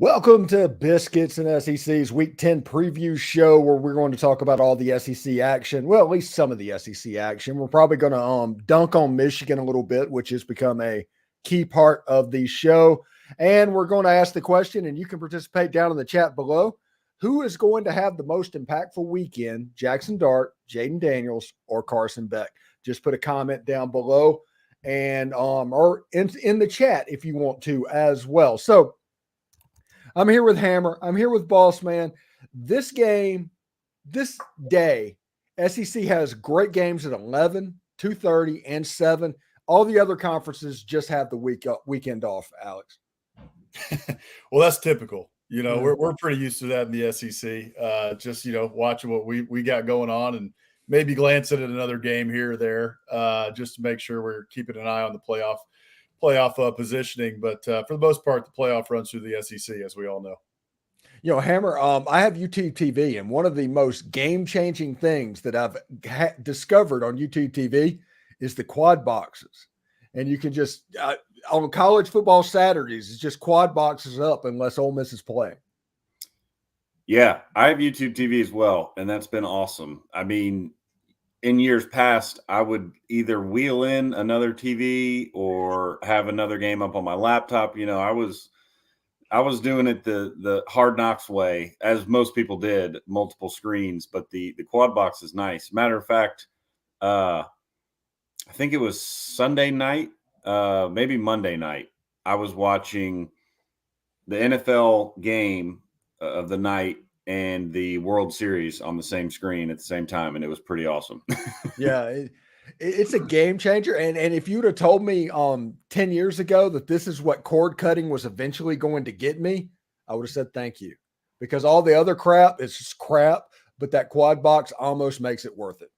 Welcome to Biscuits and SEC's Week 10 preview show, where we're going to talk about all the SEC action. Well, at least some of the SEC action. We're probably going to dunk on Michigan a little bit, which has become a key part of the show. And we're going to ask the question, and you can participate down in the chat below. Who is going to have the most impactful weekend, Jackson Dart, Jaden Daniels, or Carson Beck? Just put a comment down below and or in the chat if you want to as well. So I'm here with Hammer. I'm here with Boss Man. This day, SEC has great games at 11, 2:30, and 7. All the other conferences just have the weekend off, Alex. Well, that's typical. We're pretty used to that in the SEC. Just watching what we got going on and maybe glancing at another game here or there, just to make sure we're keeping an eye on the playoff positioning. But for the most part, the playoff runs through the SEC, as we all know. Hammer, I have YouTube TV, and one of the most game-changing things that I've discovered on YouTube TV is the quad boxes. And you can just on college football Saturdays, it's just quad boxes up unless Ole Miss is playing. Yeah, I have YouTube TV as well, and that's been awesome. I mean, in years past, I would either wheel in another TV or have another game up on my laptop. I was doing it the Hard Knocks way, as most people did, multiple screens. But the quad box is nice. Matter of fact, I think it was Sunday night, maybe Monday night. I was watching the NFL game of the night and the World Series on the same screen at the same time, and it was pretty awesome. Yeah, it's a game changer. And if you'd have told me 10 years ago that this is what cord cutting was eventually going to get me, I would have said thank you. Because all the other crap is just crap, but that quad box almost makes it worth it.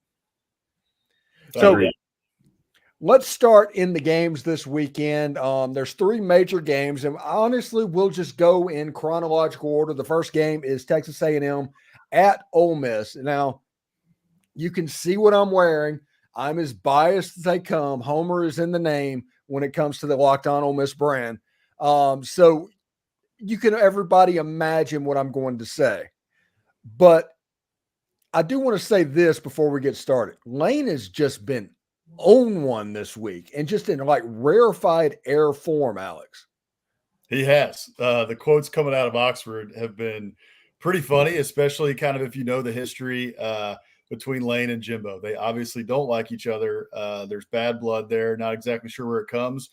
So let's start in the games this weekend. There's 3 major games, and honestly, we'll just go in chronological order. The first game is Texas A&M at Ole Miss. Now, you can see what I'm wearing. I'm as biased as they come. Homer is in the name when it comes to the Locked On Ole Miss brand. So you can everybody imagine what I'm going to say. But I do want to say this before we get started. Lane has just been on one this week and just in like rarefied air form, Alex. He has. The quotes coming out of Oxford have been pretty funny, especially kind of if you know the history between Lane and Jimbo. They obviously don't like each other. There's bad blood there. Not exactly sure where it comes.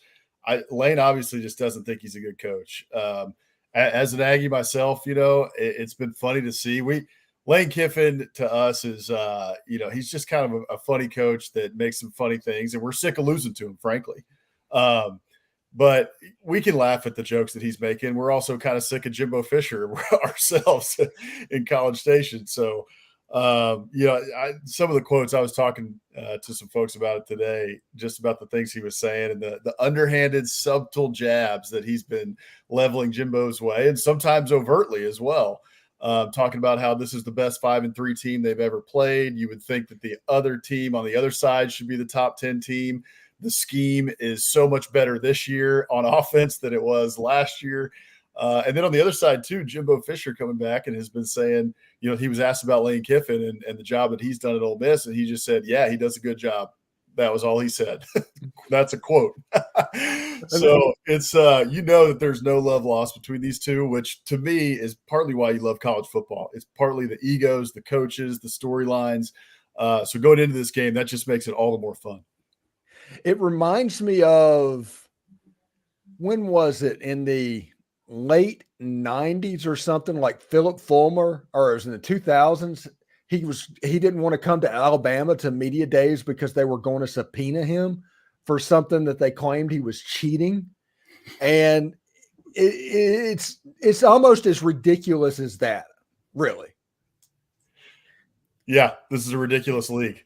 Lane obviously just doesn't think he's a good coach. As an Aggie myself, it's been funny to see. Lane Kiffin to us is, he's just kind of a funny coach that makes some funny things, and we're sick of losing to him, frankly. But we can laugh at the jokes that he's making. We're also kind of sick of Jimbo Fisher ourselves in College Station. So, some of the quotes I was talking to some folks about it today, just about the things he was saying and the underhanded, subtle jabs that he's been leveling Jimbo's way, and sometimes overtly as well. Talking about how this is the best 5-3 team they've ever played. You would think that the other team on the other side should be the top 10 team. The scheme is so much better this year on offense than it was last year. And then on the other side, too, Jimbo Fisher coming back and has been saying, he was asked about Lane Kiffin and the job that he's done at Ole Miss, and he just said, yeah, he does a good job. That was all he said. That's a quote. So it's, that there's no love lost between these two, which to me is partly why you love college football. It's partly the egos, the coaches, the storylines. So going into this game, that just makes it all the more fun. It reminds me of, when was it, in the late 90s or something, like Philip Fulmer, or it was in the 2000s. He didn't want to come to Alabama to media days because they were going to subpoena him for something that they claimed he was cheating. And it's almost as ridiculous as that, really. Yeah, this is a ridiculous league.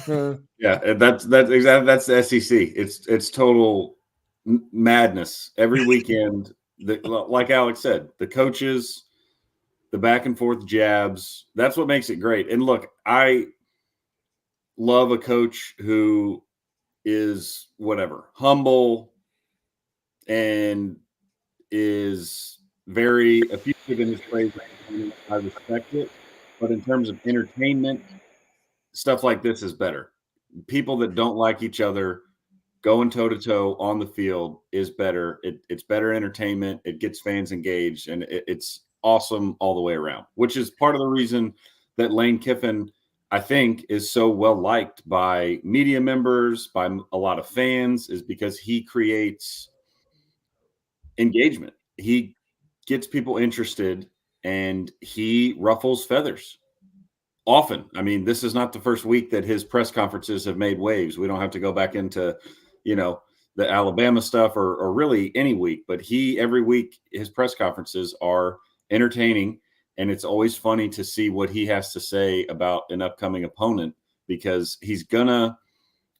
Yeah, that's the SEC. It's total madness every weekend. Like Alex said, the coaches, the back and forth jabs, that's what makes it great. And look, I love a coach who is humble and is very effusive in his praise. I respect it. But in terms of entertainment, stuff like this is better. People that don't like each other going toe-to-toe on the field is better. It's better entertainment. It gets fans engaged, and it's awesome all the way around, which is part of the reason that Lane Kiffin, I think, is so well-liked by media members, by a lot of fans, is because he creates engagement. He gets people interested, and he ruffles feathers often. I mean, this is not the first week that his press conferences have made waves. We don't have to go back into, the Alabama stuff or really any week, but every week, his press conferences are entertaining, and it's always funny to see what he has to say about an upcoming opponent, because he's gonna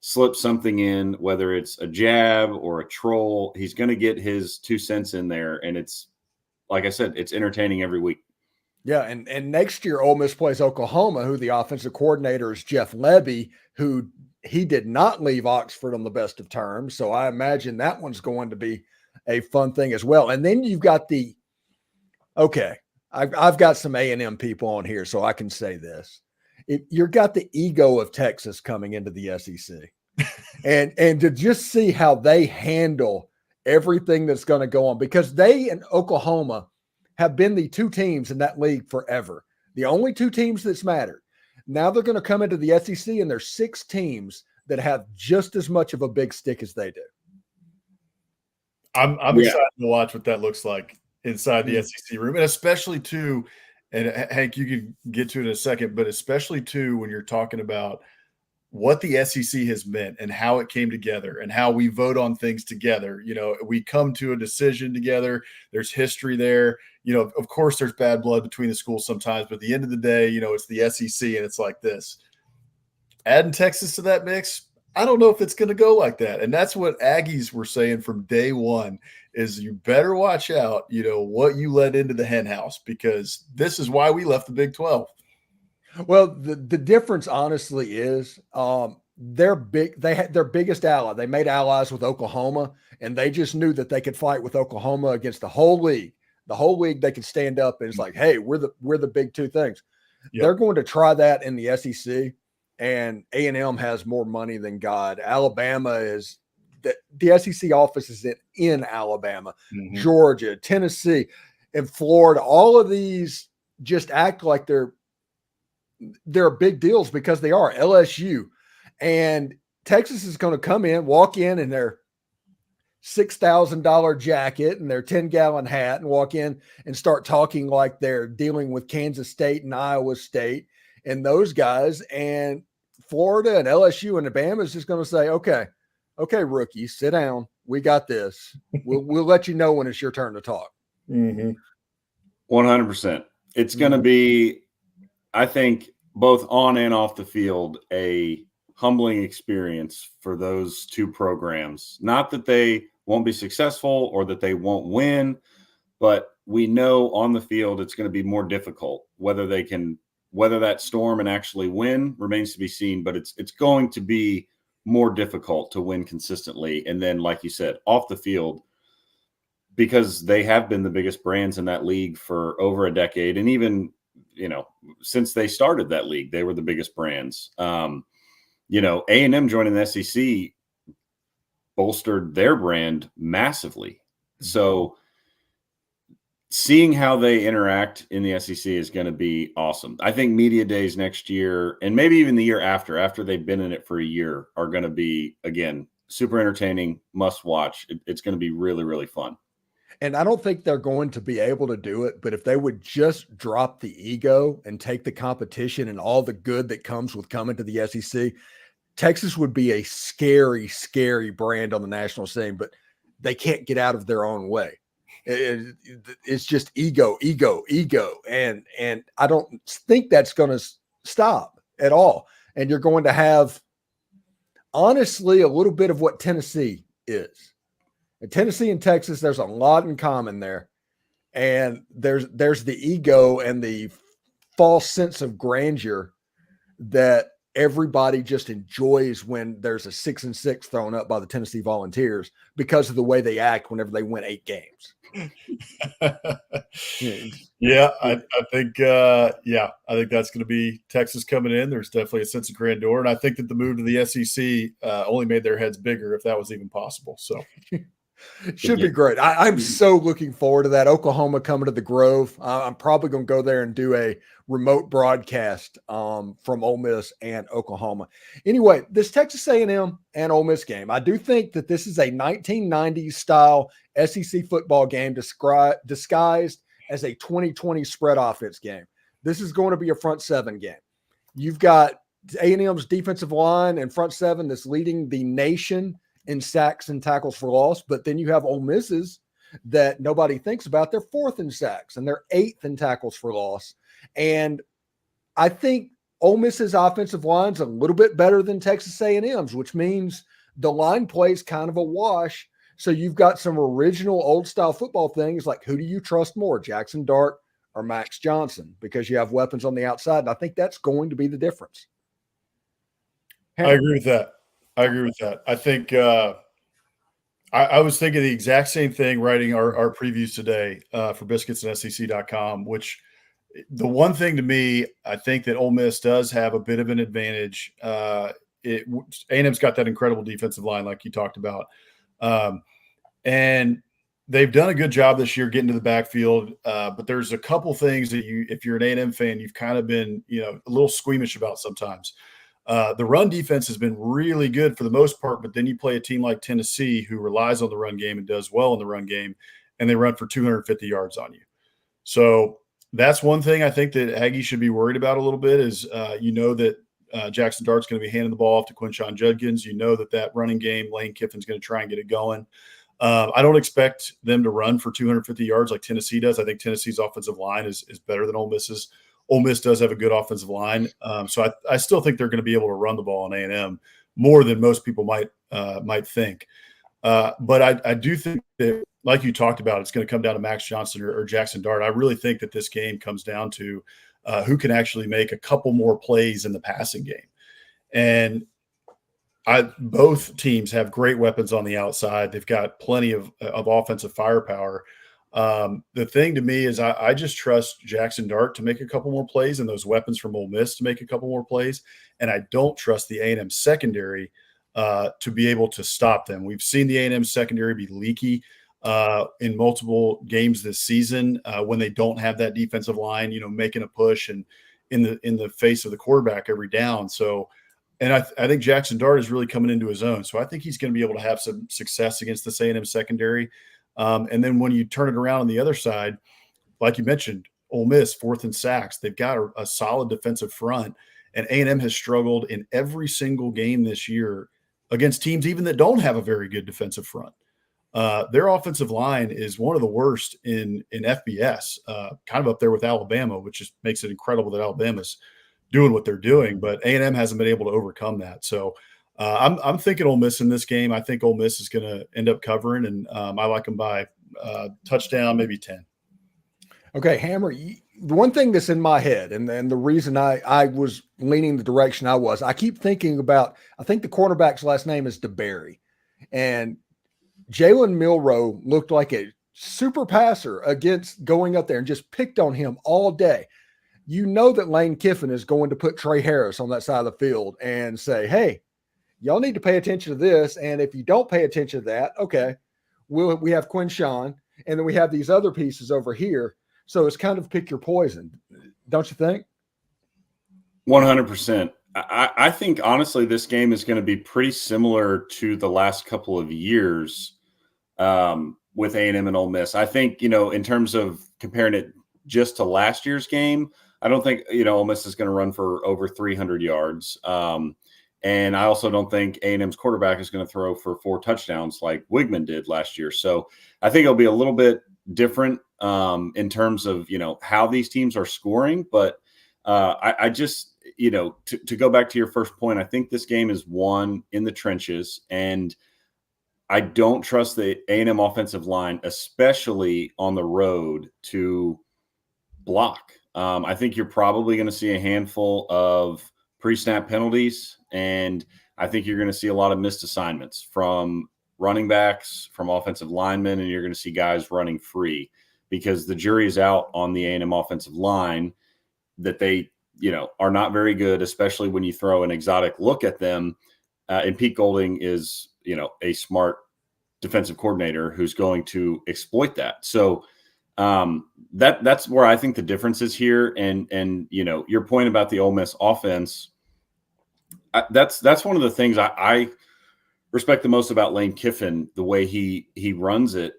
slip something in, whether it's a jab or a troll. He's going to get his 2 cents in there, and it's, like I said, it's entertaining every week. Yeah, and next year Ole Miss plays Oklahoma, who the offensive coordinator is Jeff Lebby, who he did not leave Oxford on the best of terms. So I imagine that one's going to be a fun thing as well. And then you've got I've got some A&M people on here, so I can say this. You've got the ego of Texas coming into the SEC. and to just see how they handle everything that's going to go on, because they and Oklahoma have been the 2 teams in that league forever. The only 2 teams that's mattered. Now they're going to come into the SEC, and there's 6 teams that have just as much of a big stick as they do. I'm excited to watch what that looks like inside the SEC room, and especially too, and Hank, you can get to it in a second, but especially too when you're talking about what the SEC has meant and how it came together and how we vote on things together. We come to a decision together. There's history there. Of course there's bad blood between the schools sometimes, but at the end of the day, it's the SEC, and it's like this. Adding Texas to that mix, I don't know if it's going to go like that. And that's what Aggies were saying from day one, is you better watch out, what you let into the hen house, because this is why we left the Big 12. Well, the difference honestly is their biggest ally. They made allies with Oklahoma, and they just knew that they could fight with Oklahoma against the whole league. The whole league, they could stand up, and it's like, hey, we're the big 2 things. Yep. They're going to try that in the SEC, and A&M has more money than God. Alabama is the SEC office is in Alabama, Georgia, Tennessee, and Florida. All of these just act like they're big deals, because they are. LSU and Texas is going to come in, walk in their $6,000 jacket and their 10-gallon hat, and walk in and start talking like they're dealing with Kansas State and Iowa State and those guys. And Florida and LSU and Alabama is just going to say, okay, rookie, sit down. We got this. We'll let you know when it's your turn to talk. 100%. It's going to be, I think, both on and off the field, a humbling experience for those 2 programs. Not that they won't be successful or that they won't win, but we know on the field it's going to be more difficult. Whether they can weather that storm and actually win remains to be seen, but it's going to be more difficult to win consistently. And then, like you said, off the field, because they have been the biggest brands in that league for over a decade, and even since they started that league, they were the biggest brands. A&M joining the SEC bolstered their brand massively. So seeing how they interact in the SEC is going to be awesome. I think media days next year, and maybe even the year after they've been in it for a year, are going to be, again, super entertaining, must watch. It's going to be really, really fun. And I don't think they're going to be able to do it, but if they would just drop the ego and take the competition and all the good that comes with coming to the SEC, Texas would be a scary, scary brand on the national scene, but they can't get out of their own way. It's just ego. And I don't think that's going to stop at all. And you're going to have, honestly, a little bit of what Tennessee is. In Tennessee and Texas, there's a lot in common there. And there's the ego and the false sense of grandeur that everybody just enjoys when there's a 6-6 thrown up by the Tennessee Volunteers because of the way they act whenever they win 8 games. Yeah, I think I think that's going to be Texas coming in. There's definitely a sense of grandeur, and I think that the move to the SEC only made their heads bigger, if that was even possible. So should be great. I'm so looking forward to that. Oklahoma coming to the Grove. I'm probably going to go there and do a remote broadcast from Ole Miss and Oklahoma. Anyway, this Texas A&M and Ole Miss game, I do think that this is a 1990s style SEC football game disguised as a 2020 spread offense game. This is going to be a front seven game. You've got A&M's defensive line and front seven that's leading the nation in sacks and tackles for loss, but then you have Ole Miss's that nobody thinks about. They're 4th in sacks and they're 8th in tackles for loss. And I think Ole Miss's offensive line's a little bit better than Texas A&M's, which means the line plays kind of a wash. So you've got some original old style football things like, who do you trust more, Jackson Dart or Max Johnson? Because you have weapons on the outside. And I think that's going to be the difference. I agree with that. I think I was thinking the exact same thing writing our previews today for Biscuits and SEC.com, which the one thing to me, I think that Ole Miss does have a bit of an advantage. A&M's got that incredible defensive line like you talked about. And they've done a good job this year getting to the backfield. But there's a couple things that if you're an A&M fan, you've kind of been, a little squeamish about sometimes. The run defense has been really good for the most part, but then you play a team like Tennessee who relies on the run game and does well in the run game, and they run for 250 yards on you. So that's one thing I think that Aggie should be worried about a little bit is that Jackson Dart's going to be handing the ball off to Quinshon Judkins. That running game, Lane Kiffin's going to try and get it going. I don't expect them to run for 250 yards like Tennessee does. I think Tennessee's offensive line is better than Ole Miss's. Ole Miss does have a good offensive line. So I still think they're going to be able to run the ball on A&M more than most people might think. But I do think that, like you talked about, it's going to come down to Max Johnson or Jackson Dart. I really think that this game comes down to who can actually make a couple more plays in the passing game. And both teams have great weapons on the outside. They've got plenty of offensive firepower. The thing to me is I just trust Jackson Dart to make a couple more plays and those weapons from Ole Miss to make a couple more plays. And I don't trust the A&M secondary to be able to stop them. We've seen the A&M secondary be leaky in multiple games this season when they don't have that defensive line, making a push and in the face of the quarterback every down. So, and I think Jackson Dart is really coming into his own. So I think he's going to be able to have some success against this A&M secondary. And then when you turn it around on the other side, like you mentioned, Ole Miss 4th in sacks. They've got a solid defensive front, and A&M has struggled in every single game this year against teams even that don't have a very good defensive front. Their offensive line is one of the worst in FBS, kind of up there with Alabama, which just makes it incredible that Alabama's doing what they're doing, but A&M hasn't been able to overcome that. So I'm thinking Ole Miss in this game. I think Ole Miss is going to end up covering, and I like them by touchdown, maybe 10. Okay, Hammer, the one thing that's in my head, and the reason I was leaning the direction I keep thinking about, I think the cornerback's last name is DeBerry, and Jalen Milroe looked like a super passer against going up there and just picked on him all day. That Lane Kiffin is going to put Trey Harris on that side of the field and say, hey, y'all need to pay attention to this. And if you don't pay attention to that, okay, we have Quinshon, and then we have these other pieces over here. So it's kind of pick your poison. Don't you think? 100%. I think, honestly, this game is going to be pretty similar to the last couple of years with A&M and Ole Miss. I think, in terms of comparing it just to last year's game, I don't think, Ole Miss is going to run for over 300 yards. And I also don't think A&M's quarterback is going to throw for 4 touchdowns like Wigman did last year. So I think it'll be a little bit different in terms of, how these teams are scoring. But I just, to go back to your first point, I think this game is won in the trenches. And I don't trust the A&M offensive line, especially on the road, to block. I think you're probably going to see a handful of pre-snap penalties, and I think you're going to see a lot of missed assignments from running backs, from offensive linemen, and you're going to see guys running free because the jury is out on the A&M offensive line that they, are not very good, especially when you throw an exotic look at them. And Pete Golding is, a smart defensive coordinator who's going to exploit that. So that's where I think the difference is here. And your point about the Ole Miss offense, that's one of the things I respect the most about Lane Kiffin, the way he runs it,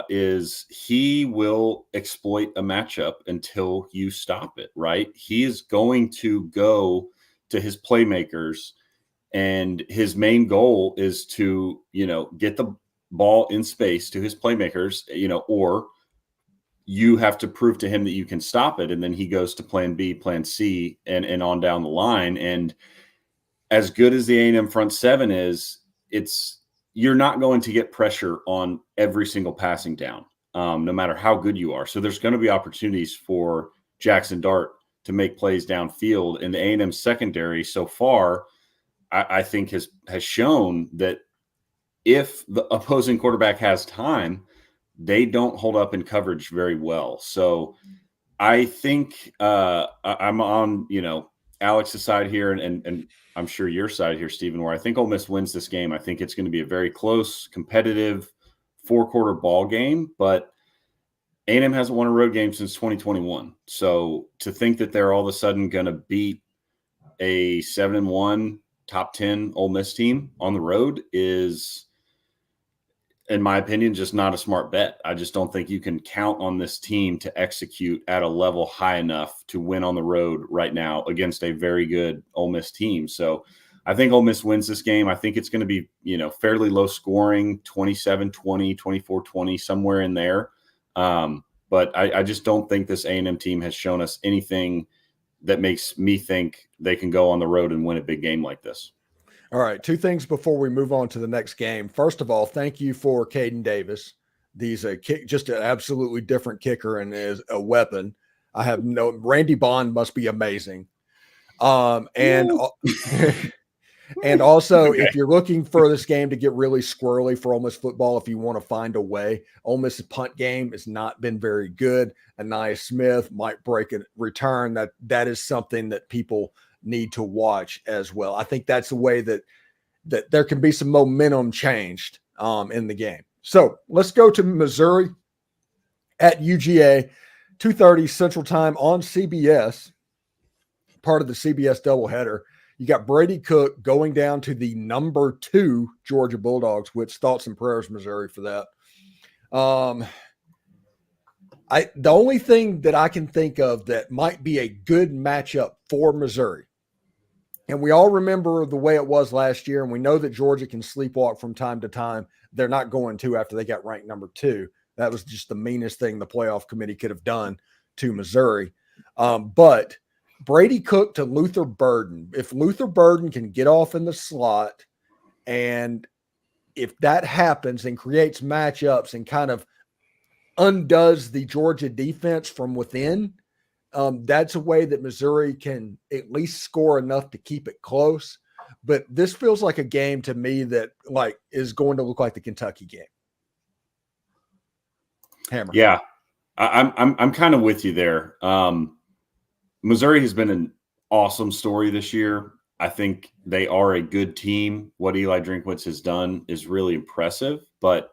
is he will exploit a matchup until you stop it, right? He is going to go to his playmakers, and his main goal is to, get the ball in space to his playmakers, or you have to prove to him that you can stop it. And then he goes to plan B, plan C, and on down the line. And as good as the A&M front seven is, you're not going to get pressure on every single passing down, no matter how good you are. So there's going to be opportunities for Jackson Dart to make plays downfield. And the A&M secondary so far, I think has shown that if the opposing quarterback has time, they don't hold up in coverage very well. So I think I'm on, Alex's side here, and I'm sure your side here, Stephen, where I think Ole Miss wins this game. I think it's going to be a very close, competitive 4-quarter ball game, but A&M hasn't won a road game since 2021. So to think that they're all of a sudden going to beat a 7-1 top 10 Ole Miss team on the road is, in my opinion, just not a smart bet. I just don't think you can count on this team to execute at a level high enough to win on the road right now against a very good Ole Miss team. So I think Ole Miss wins this game. I think it's going to be, fairly low scoring, 27-20, 24-20, somewhere in there. But I just don't think this A&M team has shown us anything that makes me think they can go on the road and win a big game like this. All right, 2 things before we move on to the next game. First of all, thank you for Caden Davis. He's just an absolutely different kicker and is a weapon. Randy Bond must be amazing. And and also, okay, if you're looking for this game to get really squirrely for Ole Miss football, if you want to find a way, Ole Miss's punt game has not been very good. Anaya Smith might break a return. That is something that people need to watch as well. I think that's the way that there can be some momentum changed in the game. So let's go to Missouri at UGA, 2:30 Central Time on CBS, part of the CBS doubleheader. You got Brady Cook going down to the number 2 Georgia Bulldogs, which thoughts and prayers, Missouri, for that. The only thing that I can think of that might be a good matchup for Missouri, and we all remember the way it was last year, and we know that Georgia can sleepwalk from time to time. They're not going to after they got ranked number 2. That was just the meanest thing the playoff committee could have done to Missouri. But Brady Cook to Luther Burden. If Luther Burden can get off in the slot, and if that happens and creates matchups and kind of undoes the Georgia defense from within, that's a way that Missouri can at least score enough to keep it close. But this feels like a game to me that is going to look like the Kentucky game. Hammer. Yeah, I'm kind of with you there. Missouri has been an awesome story this year. I think they are a good team. What Eli Drinkwitz has done is really impressive, but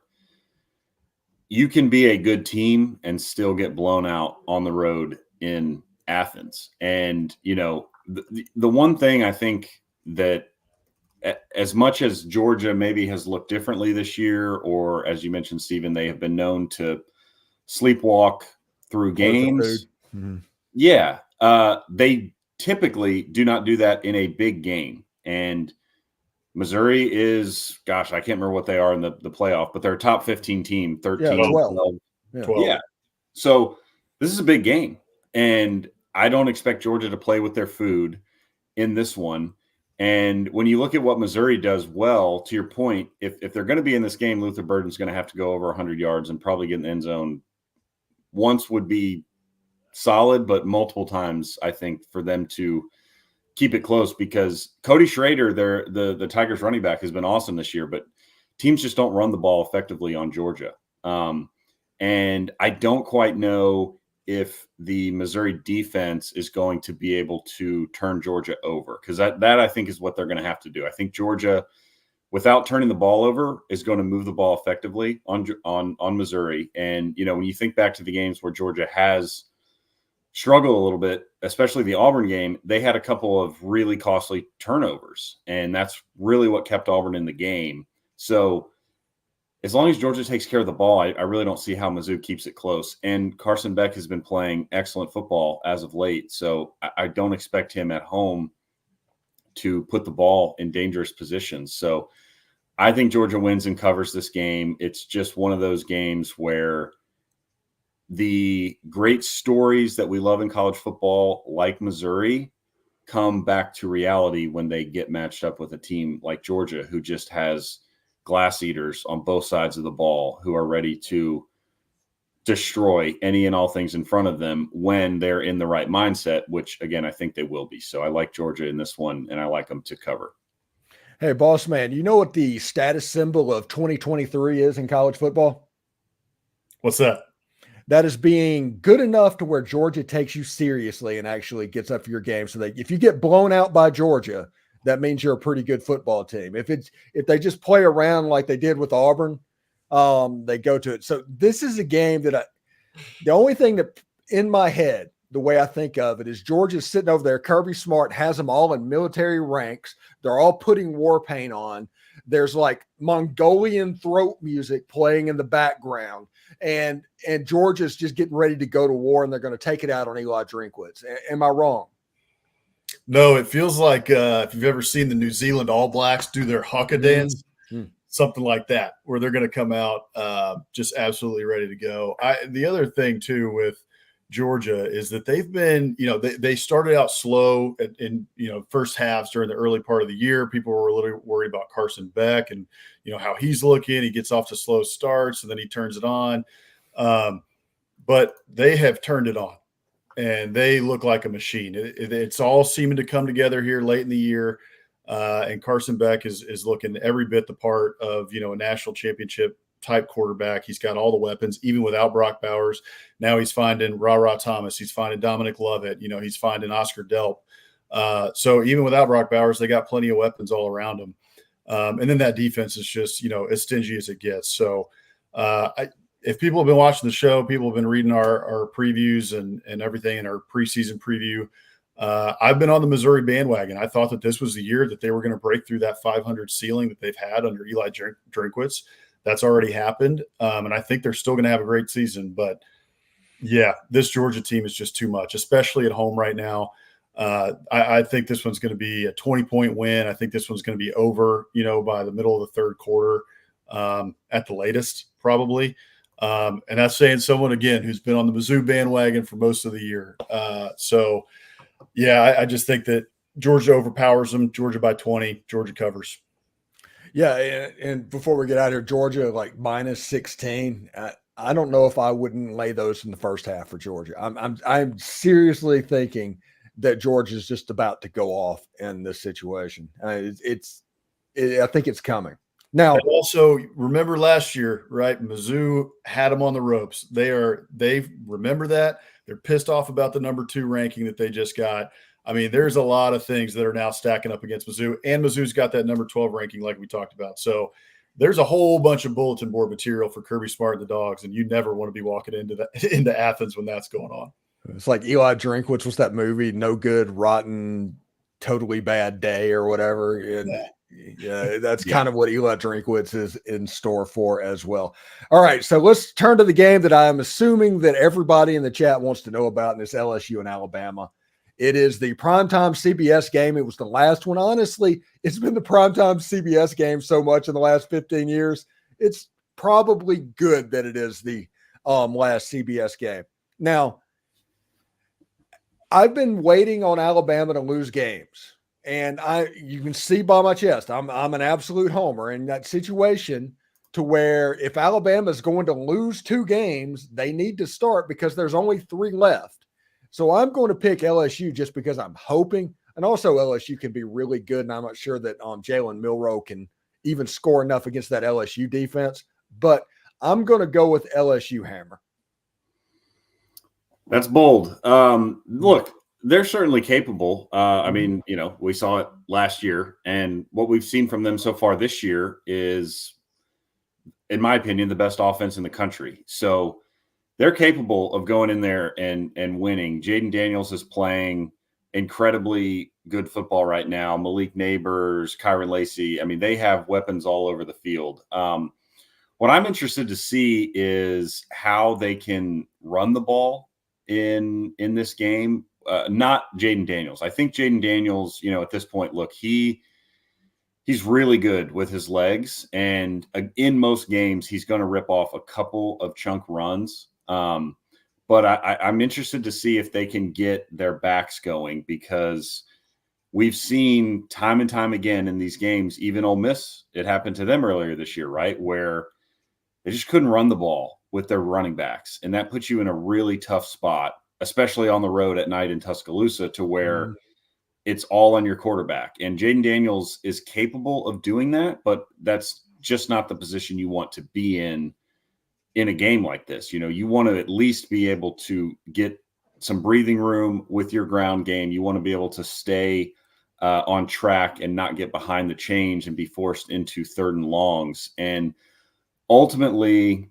you can be a good team and still get blown out on the road in Athens. And, the one thing I think that as much as Georgia maybe has looked differently this year, or as you mentioned, Stephen, they have been known to sleepwalk through games. Mm-hmm. Yeah. They typically do not do that in a big game. And Missouri is, I can't remember what they are in the playoff, but they're a top 15 team, 13, 12. Yeah. So this is a big game. And I don't expect Georgia to play with their food in this one. And when you look at what Missouri does well, to your point, if they're going to be in this game, Luther Burden's going to have to go over 100 yards and probably get in the end zone. Once would be solid, but multiple times, I think, for them to keep it close, because Cody Schrader, the Tigers running back, has been awesome this year, but teams just don't run the ball effectively on Georgia. And I don't quite know if the Missouri defense is going to be able to turn Georgia over, because that I think is what they're going to have to do. I think Georgia, without turning the ball over, is going to move the ball effectively on Missouri. And, when you think back to the games where Georgia has struggled a little bit, especially the Auburn game, they had a couple of really costly turnovers, and that's really what kept Auburn in the game. So as long as Georgia takes care of the ball, I really don't see how Mizzou keeps it close. And Carson Beck has been playing excellent football as of late, so I don't expect him at home to put the ball in dangerous positions. So I think Georgia wins and covers this game. It's just one of those games where the great stories that we love in college football, like Missouri, come back to reality when they get matched up with a team like Georgia, who just has glass eaters on both sides of the ball, who are ready to destroy any and all things in front of them when they're in the right mindset, which, again, I think they will be. So I like Georgia in this one, and I like them to cover. Hey, boss man, you know what the status symbol of 2023 is in college football? What's that? That is being good enough to where Georgia takes you seriously and actually gets up for your game. So that if you get blown out by Georgia, that means you're a pretty good football team. If they just play around like they did with Auburn, they go to it. So this is a game that the only thing that in my head, the way I think of it, is Georgia's sitting over there. Kirby Smart has them all in military ranks. They're all putting war paint on. There's like Mongolian throat music playing in the background. And Georgia's just getting ready to go to war, and they're going to take it out on Eli Drinkwitz. Am I wrong? No, it feels like if you've ever seen the New Zealand All Blacks do their haka dance, something like that, where they're going to come out just absolutely ready to go. The other thing, too, with Georgia is that they've been, they started out slow in first halves during the early part of the year. People were really worried about Carson Beck and, how he's looking. He gets off to slow starts and then he turns it on. But they have turned it on and they look like a machine. It's all seeming to come together here late in the year. And Carson Beck is looking every bit the part of, a national championship type quarterback. He's got all the weapons, even without Brock Bowers. Now he's finding Ra Thomas. He's finding Dominic Lovett. He's finding Oscar Delp. So even without Brock Bowers, they got plenty of weapons all around him. And then that defense is just, as stingy as it gets. So if people have been watching the show, people have been reading our previews and everything in our preseason preview. I've been on the Missouri bandwagon. I thought that this was the year that they were going to break through that 500 ceiling that they've had under Eli Drinkwitz. That's already happened. And I think they're still going to have a great season. But, yeah, this Georgia team is just too much, especially at home right now. I think this one's going to be a 20-point win. I think this one's going to be over, by the middle of the third quarter at the latest, probably. And that's saying someone, again, who's been on the Mizzou bandwagon for most of the year. So, yeah, I just think that Georgia overpowers them. Georgia by 20. Georgia covers. Yeah, and before we get out of here, Georgia like minus 16. I don't know if I wouldn't lay those in the first half for Georgia. I'm seriously thinking that Georgia's just about to go off in this situation. I think it's coming. Now, and also remember last year, right? Mizzou had them on the ropes. They remember that. They're pissed off about the number 2 ranking that they just got. I mean, there's a lot of things that are now stacking up against Mizzou, and Mizzou's got that number 12 ranking like we talked about. So there's a whole bunch of bulletin board material for Kirby Smart and the Dogs, and you never want to be walking into Athens when that's going on. It's like Eli Drinkwitz. What's that movie? No Good, Rotten, Totally Bad Day or whatever. And yeah, that's kind of what Eli Drinkwitz is in store for as well. All right, so let's turn to the game that I'm assuming that everybody in the chat wants to know about, and it's LSU and Alabama. It is the primetime CBS game. It was the last one. Honestly, it's been the primetime CBS game so much in the last 15 years. It's probably good that it is the last CBS game. Now, I've been waiting on Alabama to lose games, and you can see by my chest, I'm an absolute homer in that situation, to where if Alabama is going to lose 2 games, they need to start because there's only 3 left. So I'm going to pick LSU just because I'm hoping. And also LSU can be really good, and I'm not sure that Jalen Milroe can even score enough against that LSU defense. But I'm going to go with LSU hammer. That's bold. Look, they're certainly capable. I mean, we saw it last year, and what we've seen from them so far this year is, in my opinion, the best offense in the country. So they're capable of going in there and winning. Jaden Daniels is playing incredibly good football right now. Malik Neighbors, Kyron Lacey. I mean, they have weapons all over the field. What I'm interested to see is how they can run the ball in this game. Not Jaden Daniels. I think Jaden Daniels, at this point, look, he's really good with his legs, and in most games, he's going to rip off a couple of chunk runs. But I'm interested to see if they can get their backs going, because we've seen time and time again in these games, even Ole Miss, it happened to them earlier this year, right, where they just couldn't run the ball with their running backs. And that puts you in a really tough spot, especially on the road at night in Tuscaloosa, to where it's all on your quarterback. And Jaden Daniels is capable of doing that, but that's just not the position you want to be in a game like this. You want to at least be able to get some breathing room with your ground game. You want to be able to stay on track and not get behind the chains and be forced into 3rd and longs. And ultimately,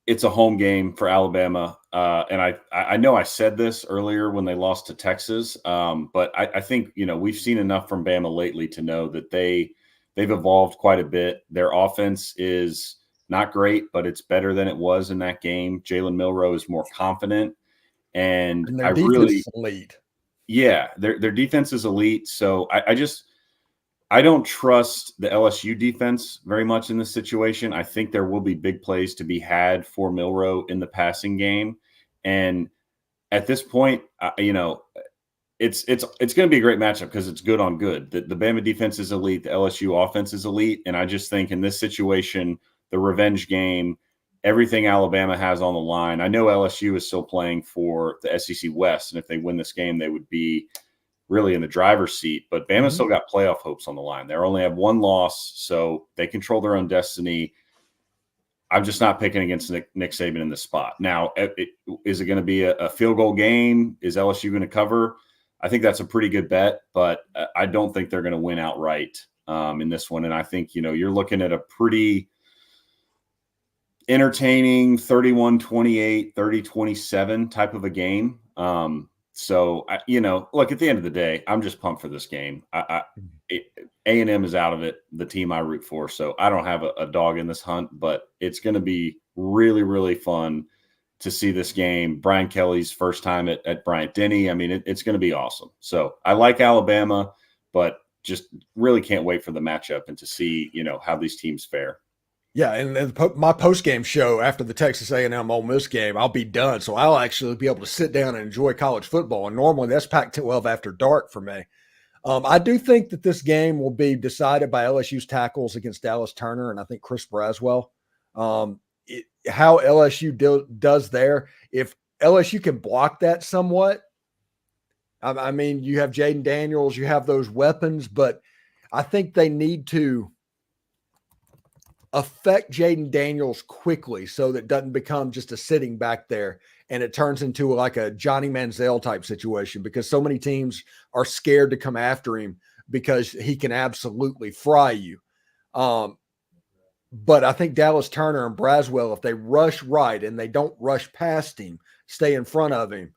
it's a home game for Alabama. And I know I said this earlier when they lost to Texas, but I think, we've seen enough from Bama lately to know that they've evolved quite a bit. Their offense is not great, but it's better than it was in that game. Jalen Milroe is more confident, and their defense is elite. Yeah, their defense is elite. So I don't trust the LSU defense very much in this situation. I think there will be big plays to be had for Milroe in the passing game, and at this point, it's going to be a great matchup because it's good on good. The Bama defense is elite, the LSU offense is elite, and I just think in this situation, the revenge game, everything Alabama has on the line. I know LSU is still playing for the SEC West, and if they win this game, they would be really in the driver's seat. But Bama still got playoff hopes on the line. They only have one loss, so they control their own destiny. I'm just not picking against Nick Saban in this spot. Now, is it going to be a field goal game? Is LSU going to cover? I think that's a pretty good bet, but I don't think they're going to win outright in this one. And I think, you're looking at a pretty entertaining 31-28, 30-27 type of a game. So, look, at the end of the day, I'm just pumped for this game. A&M is out of it, the team I root for. So I don't have a dog in this hunt, but it's going to be really, really fun to see this game. Brian Kelly's first time at Bryant-Denny. I mean, it's going to be awesome. So I like Alabama, but just really can't wait for the matchup and to see, how these teams fare. Yeah, and my post-game show after the Texas A&M Ole Miss game, I'll be done. So I'll actually be able to sit down and enjoy college football. And normally that's Pac-12 after dark for me. I do think that this game will be decided by LSU's tackles against Dallas Turner and I think Chris Braswell. How LSU does there, if LSU can block that somewhat, I mean, you have Jaden Daniels, you have those weapons, but I think they need to affect Jaden Daniels quickly so that it doesn't become just a sitting back there and it turns into like a Johnny Manziel type situation, because so many teams are scared to come after him because he can absolutely fry you. But I think Dallas Turner and Braswell, if they rush right and they don't rush past him, stay in front of him,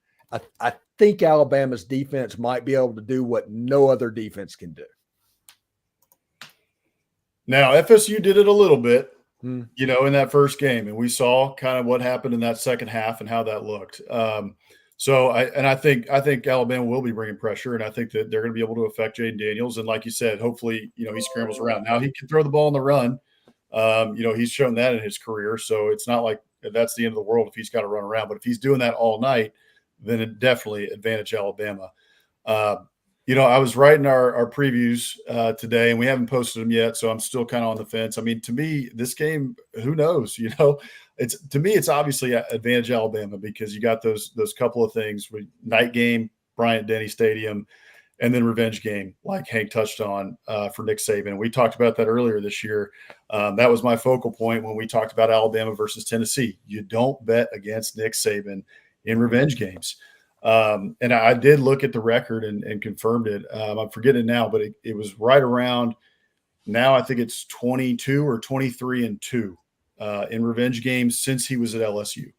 I think Alabama's defense might be able to do what no other defense can do. Now, FSU did it a little bit, in that first game, and we saw kind of what happened in that second half and how that looked. I think Alabama will be bringing pressure, and I think that they're going to be able to affect Jaden Daniels. And like you said, hopefully, he scrambles around. Now he can throw the ball on the run. He's shown that in his career, so it's not like that's the end of the world if he's got to run around. But if he's doing that all night, then it definitely advantage Alabama. I was writing our previews today, and we haven't posted them yet, so I'm still kind of on the fence. I mean, to me, this game, who knows? It's obviously advantage Alabama because you got those couple of things. Night game, Bryant-Denny Stadium, and then revenge game, like Hank touched on, for Nick Saban. We talked about that earlier this year. That was my focal point when we talked about Alabama versus Tennessee. You don't bet against Nick Saban in revenge games. And I did look at the record and confirmed it. I'm forgetting it now, but it was right around now. I think it's 22 or 23-2 in revenge games since he was at LSU.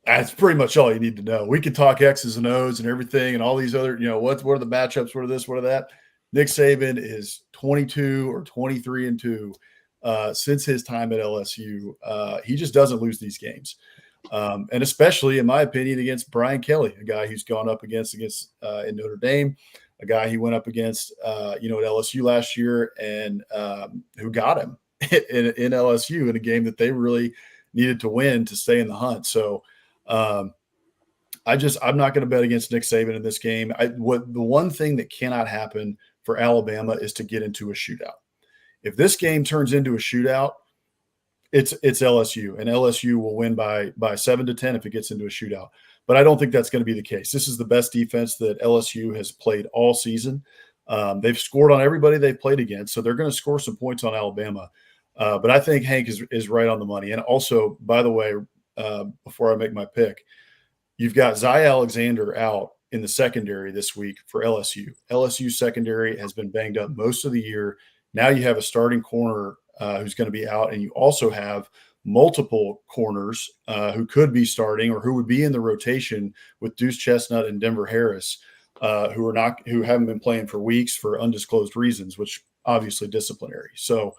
That's pretty much all you need to know. We could talk X's and O's and everything and all these other, what are the matchups? What are this? What are that? Nick Saban is 22 or 23-2 since his time at LSU. He just doesn't lose these games. And especially, in my opinion, against Brian Kelly, a guy who's gone up against in Notre Dame, a guy he went up against, at LSU last year, and who got him in LSU in a game that they really needed to win to stay in the hunt. So I'm not going to bet against Nick Saban in this game. The one thing that cannot happen for Alabama is to get into a shootout. If this game turns into a shootout, it's LSU, and LSU will win by 7-10 if it gets into a shootout. But I don't think that's going to be the case. This is the best defense that LSU has played all season. They've scored on everybody they've played against, so they're going to score some points on Alabama. But I think Hank is right on the money. And also, by the way, before I make my pick, you've got Zy Alexander out in the secondary this week for LSU. LSU secondary has been banged up most of the year. Now you have a starting corner who's going to be out, and you also have multiple corners who could be starting or who would be in the rotation with Deuce Chestnut and Denver Harris, who haven't been playing for weeks for undisclosed reasons, which obviously disciplinary. So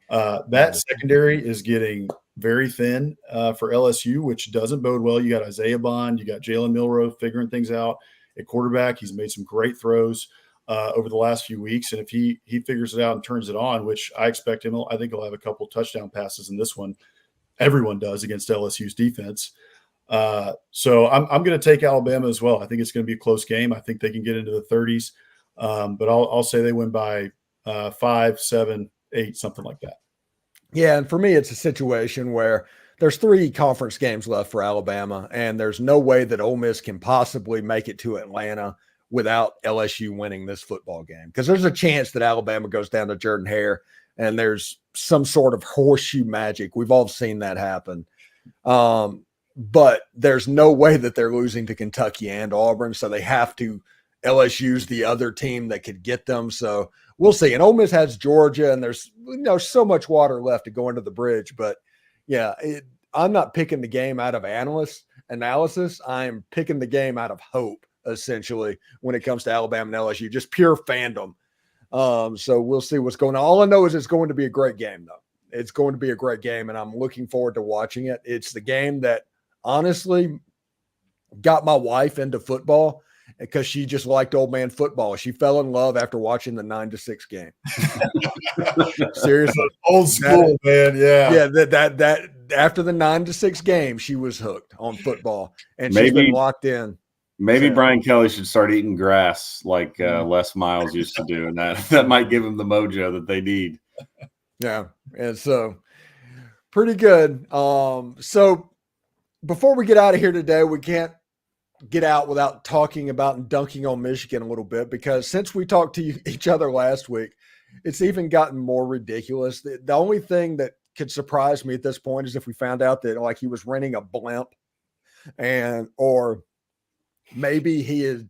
that secondary is getting very thin for LSU, which doesn't bode well. You got Isaiah Bond, you got Jalen Milroe figuring things out at quarterback. He's made some great throws over the last few weeks. And if he figures it out and turns it on, which I expect him, I think he'll have a couple touchdown passes in this one. Everyone does against LSU's defense. So I'm going to take Alabama as well. I think it's going to be a close game. I think they can get into the 30s, but I'll say they win by 5, 7, 8, something like that. Yeah, and for me, it's a situation where there's 3 conference games left for Alabama, and there's no way that Ole Miss can possibly make it to Atlanta without LSU winning this football game, because there's a chance that Alabama goes down to Jordan-Hare and there's some sort of horseshoe magic. We've all seen that happen. But there's no way that they're losing to Kentucky and Auburn, so they have to – LSU's the other team that could get them. So we'll see. And Ole Miss has Georgia, and there's so much water left to go under the bridge. But, yeah, I'm not picking the game out of analysis. I'm picking the game out of hope, essentially, when it comes to Alabama and LSU, just pure fandom. So we'll see what's going on. All I know is it's going to be a great game, though. It's going to be a great game, and I'm looking forward to watching it. It's the game that honestly got my wife into football because she just liked old man football. She fell in love after watching the 9-6 game. Seriously. Old school, man. Yeah. Yeah. That after the 9-6 game, she was hooked on football, and she's been locked in. Maybe Brian Kelly should start eating grass like Les Miles used to do, and that might give him the mojo that they need. Yeah. And so pretty good. So before we get out of here today, we can't get out without talking about and dunking on Michigan a little bit, because since we talked to each other last week, it's even gotten more ridiculous. The only thing that could surprise me at this point is if we found out that he was renting a blimp, or maybe he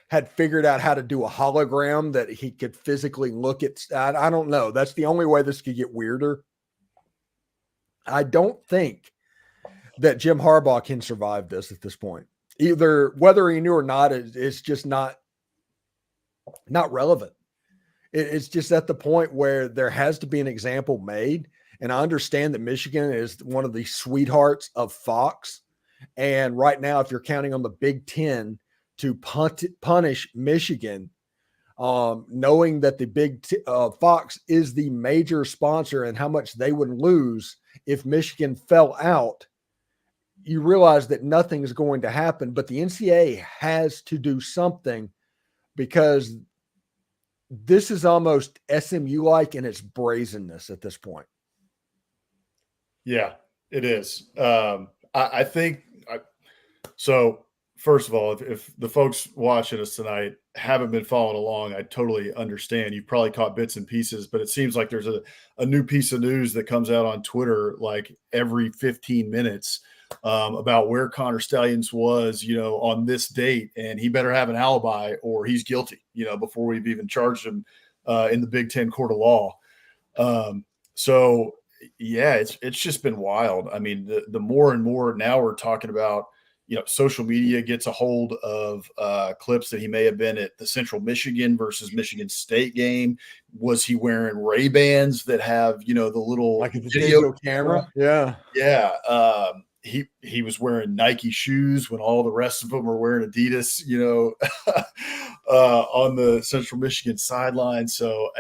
had figured out how to do a hologram that he could physically look at. I don't know. That's the only way this could get weirder. I don't think that Jim Harbaugh can survive this at this point. Either whether he knew or not, it's just not relevant. It's just at the point where there has to be an example made. And I understand that Michigan is one of the sweethearts of Fox. And right now, if you're counting on the Big Ten to punish Michigan, knowing that the Fox is the major sponsor and how much they would lose if Michigan fell out, you realize that nothing is going to happen. But the NCAA has to do something, because this is almost SMU-like in its brazenness at this point. Yeah, it is. I think so. first of all, if the folks watching us tonight haven't been following along, I totally understand. You've probably caught bits and pieces, but it seems like there's a new piece of news that comes out on Twitter like every 15 minutes about where Connor Stallions was, on this date, and he better have an alibi or he's guilty, before we've even charged him in the Big Ten court of law. So yeah, it's just been wild. I mean, the more and more now we're talking about, social media gets a hold of clips that he may have been at the Central Michigan versus Michigan State game. Was he wearing Ray-Bans that have, the little like the video digital camera? Yeah. Yeah. He was wearing Nike shoes when all the rest of them were wearing Adidas, on the Central Michigan sideline. So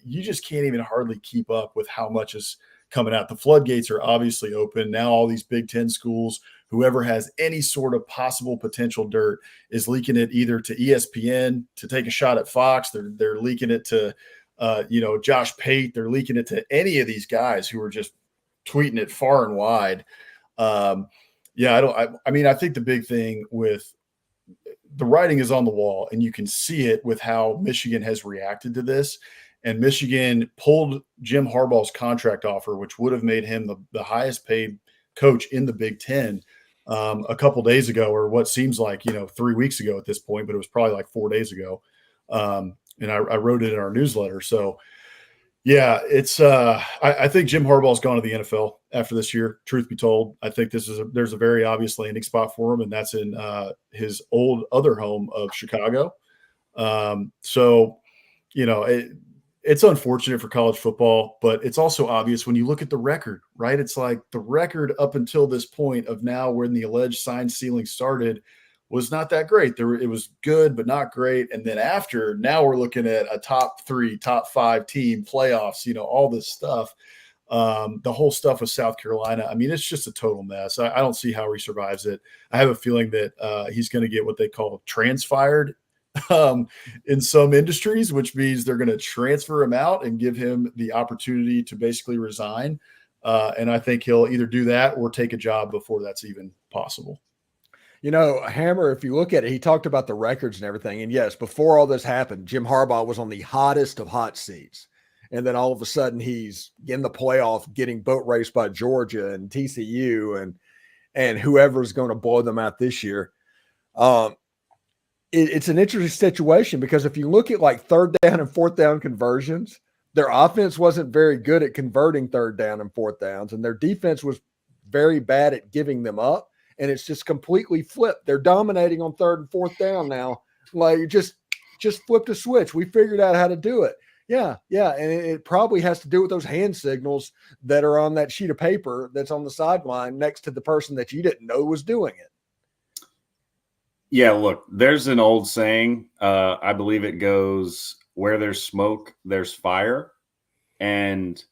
you just can't even hardly keep up with how much is coming out. The floodgates are obviously open. Now all these Big Ten schools, whoever has any sort of possible potential dirt is leaking it either to ESPN to take a shot at Fox. They're leaking it to, Josh Pate. They're leaking it to any of these guys who are just tweeting it far and wide. I think the big thing with the writing is on the wall, and you can see it with how Michigan has reacted to this. And Michigan pulled Jim Harbaugh's contract offer, which would have made him the highest paid coach in the Big Ten a couple days ago, or what seems like, 3 weeks ago at this point, but it was probably like 4 days ago. And I wrote it in our newsletter. So yeah, it's I think Jim Harbaugh's gone to the NFL after this year. Truth be told, I think there's a very obvious landing spot for him, and that's in his old other home of Chicago. It's unfortunate for college football, but it's also obvious when you look at the record, right? It's like the record up until this point of now when the alleged sign stealing started was not that great. It was good, but not great. And then now we're looking at a top 3, top 5 team playoffs, all this stuff. The whole stuff with South Carolina. I mean, it's just a total mess. I don't see how he survives it. I have a feeling that he's going to get what they call transfired in some industries, which means they're going to transfer him out and give him the opportunity to basically resign. And I think he'll either do that or take a job before that's even possible. Hammer, if you look at it, he talked about the records and everything. And yes, before all this happened, Jim Harbaugh was on the hottest of hot seats. And then all of a sudden he's in the playoff getting boat raced by Georgia and TCU and whoever's going to blow them out this year. It's an interesting situation because if you look at like third down and fourth down conversions, their offense wasn't very good at converting third down and fourth downs, and their defense was very bad at giving them up. And it's just completely flipped. They're dominating on third and fourth down now. Like just flipped a switch. We figured out how to do it. Yeah. And it probably has to do with those hand signals that are on that sheet of paper that's on the sideline next to the person that you didn't know was doing it. Yeah, look, there's an old saying. I believe it goes, where there's smoke, there's fire. And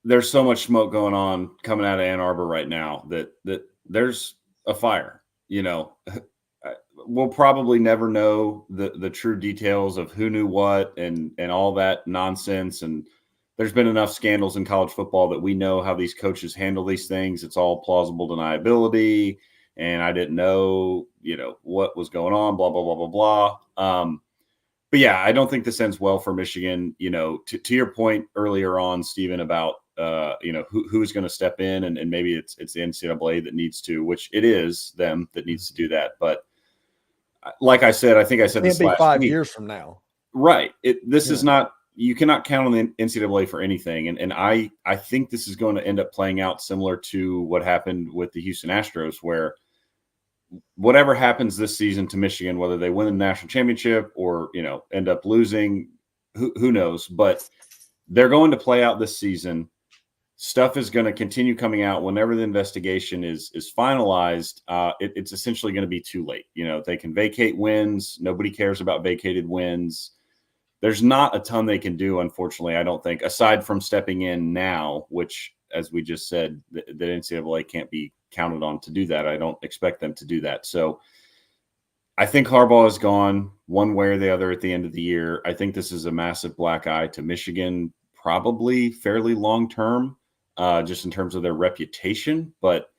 there's so much smoke going on coming out of Ann Arbor right now that there's a fire. We'll probably never know the true details of who knew what and all that nonsense. And there's been enough scandals in college football that we know how these coaches handle these things. It's all plausible deniability. And I didn't know, what was going on, blah, blah, blah, blah, blah. But yeah, I don't think this ends well for Michigan. To your point earlier on, Stephen, about, who's going to step in and maybe it's the NCAA that needs to, which it is them that needs to do that. But like I said, I think I said this last 5 week. years from now. Right. This is not, you cannot count on the NCAA for anything. And I think this is going to end up playing out similar to what happened with the Houston Astros, where whatever happens this season to Michigan, whether they win the national championship or, end up losing, who knows, but they're going to play out this season. Stuff is going to continue coming out whenever the investigation is finalized. It's essentially going to be too late. They can vacate wins. Nobody cares about vacated wins. There's not a ton they can do, unfortunately, I don't think, aside from stepping in now, which, as we just said, the NCAA can't be counted on to do that. I don't expect them to do that. So I think Harbaugh is gone one way or the other at the end of the year. I think this is a massive black eye to Michigan, probably fairly long-term, just in terms of their reputation. But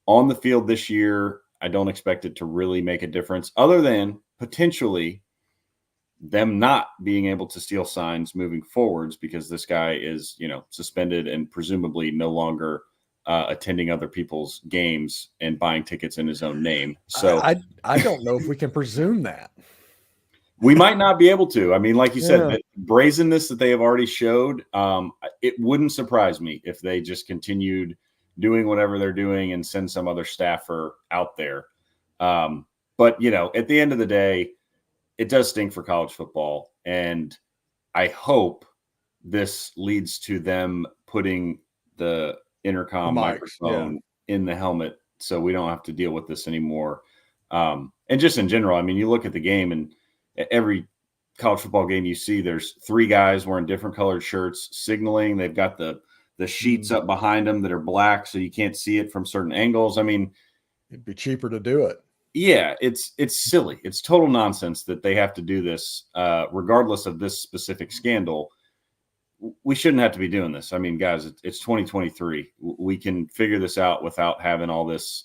on the field this year, I don't expect it to really make a difference other than potentially them not being able to steal signs moving forwards because this guy is, suspended and presumably no longer attending other people's games and buying tickets in his own name. So I don't know if we can presume that. We might not be able to. I mean, like you said, the brazenness that they have already showed, it wouldn't surprise me if they just continued doing whatever they're doing and send some other staffer out there. But, at the end of the day, it does stink for college football. And I hope this leads to them putting the intercom microphone in the helmet so we don't have to deal with this anymore. And just in general, I mean, you look at the game and every college football game you see, there's 3 guys wearing different colored shirts signaling. They've got the sheets up behind them that are black so you can't see it from certain angles. I mean, it'd be cheaper to do it. Yeah, it's silly. It's total nonsense that they have to do this, regardless of this specific scandal. We shouldn't have to be doing this. I mean, guys, it's 2023. We can figure this out without having all this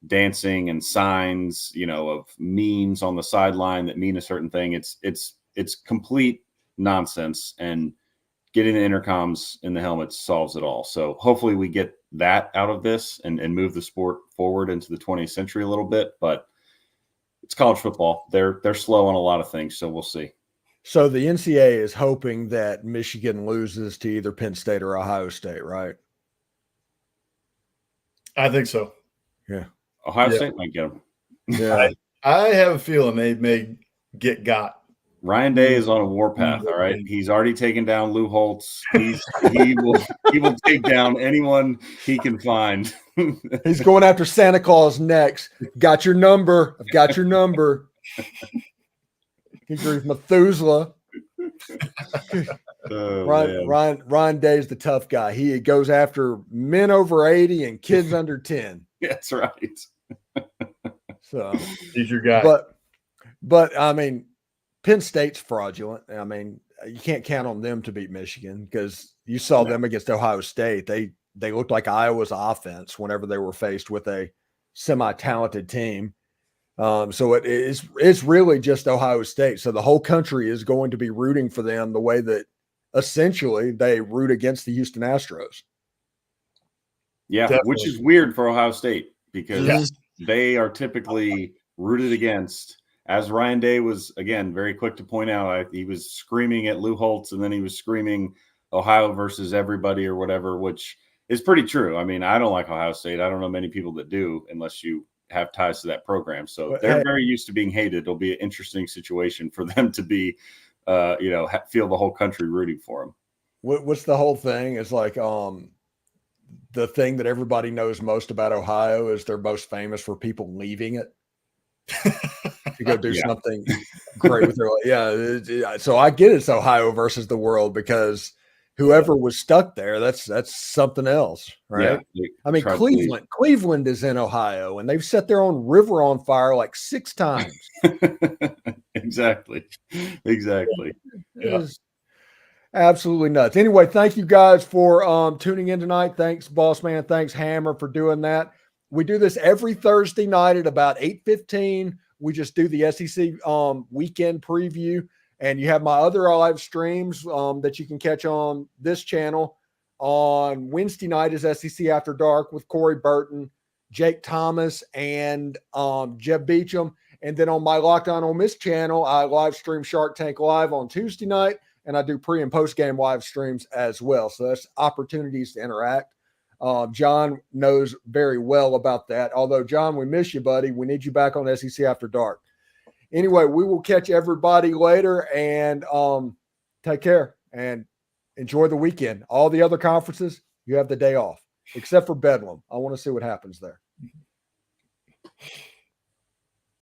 dancing and signs, of memes on the sideline that mean a certain thing. It's complete nonsense, and getting the intercoms in the helmets solves it all. So hopefully we get that out of this and move the sport forward into the 20th century a little bit. But it's college football. They're slow on a lot of things, so we'll see. So the NCAA is hoping that Michigan loses to either Penn State or Ohio State, right? I think so. Yeah. Ohio State might get them. Yeah. I have a feeling they may get got. Ryan Day is on a warpath. All right, he's already taken down Lou Holtz. He will take down anyone he can find. He's going after Santa Claus next. Got your number. I've got your number. He's Methuselah. Ryan Day is the tough guy. He goes after men over 80 and kids under 10. That's right. So he's your guy. But I mean, Penn State's fraudulent. I mean, you can't count on them to beat Michigan because you saw them against Ohio State. They looked like Iowa's offense whenever they were faced with a semi-talented team. So it's really just Ohio State. So the whole country is going to be rooting for them the way that essentially they root against the Houston Astros. Yeah, definitely. Which is weird for Ohio State because they are typically rooted against. As Ryan Day was, again, very quick to point out, he was screaming at Lou Holtz and then he was screaming Ohio versus everybody or whatever, which is pretty true. I mean, I don't like Ohio State. I don't know many people that do unless you have ties to that program. So they're very used to being hated. It'll be an interesting situation for them to be, feel the whole country rooting for them. What's the whole thing? It's like the thing that everybody knows most about Ohio is they're most famous for people leaving it. To go do something great with their life. So I get it's Ohio versus the world because whoever was stuck there, that's something else, right? Yeah, I mean, Cleveland is in Ohio and they've set their own river on fire like 6 times. Exactly. Yeah. Absolutely nuts. Anyway, thank you guys for tuning in tonight. Thanks, Boss Man. Thanks, Hammer, for doing that. We do this every Thursday night at about 8:15. We just do the SEC weekend preview, and you have my other live streams that you can catch on this channel. On Wednesday night is SEC After Dark with Corey Burton, Jake Thomas, and Jeb Beecham. And then on my Locked On Ole Miss channel, I live stream Shark Tank Live on Tuesday night, and I do pre- and post-game live streams as well. So that's opportunities to interact. John knows very well about that. Although, John, we miss you, buddy. We need you back on SEC After Dark. Anyway, we will catch everybody later, and take care and enjoy the weekend. All the other conferences, you have the day off, except for Bedlam. I want to see what happens there.